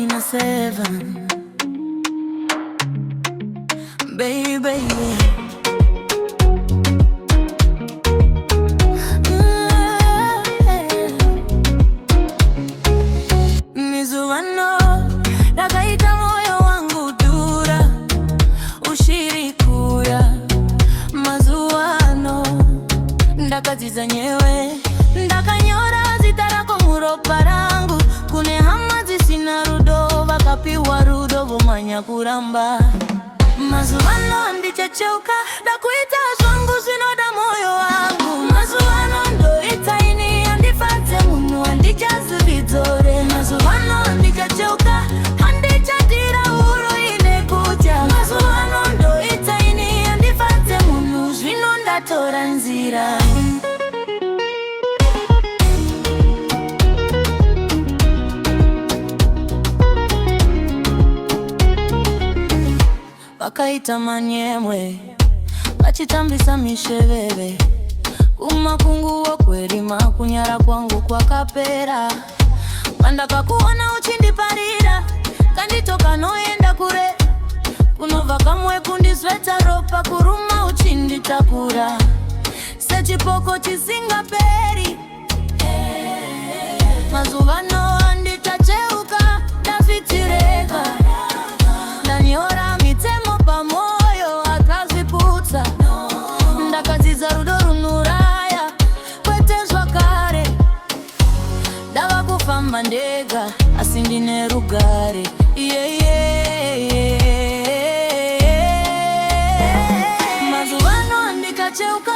7 baby. Mizuano ndakaita moyo wangu dura ushirikuya mazuano ndakadziza nyewe ndakanyora zita rako muropa rangu kune hama dzisina rudo vakapiwa rudo vomanya kuramba. Mazuano ndichacheuka ndakuita zvangu zvinoda moyo wangu. Mazuano ndoita ini handifadze munhu handichazividzore. Mazuano ndichacheuka handichatira huro ine kutya. Mazuano ndoita ini handifadze munhu zvino ndatora nzira. Vakaita manyemwe vachitambisa misheveve kumakunguwo kwerima kunyara kwangu kwakapera. Pandakakuona uchindiparira kanditoka noenda kure kunobva kamwe kundisveta ropa kuruma uchinditakura sechipoko chisingaperi. Mazuvano handitacheuka ndafitireka ndanyora mitemo pamoyo akazviputsa ndakadzidza rudo runuraya kwete zvakare. Ndava kufamba ndega asi ndine rugare Mazuvano handikacheuka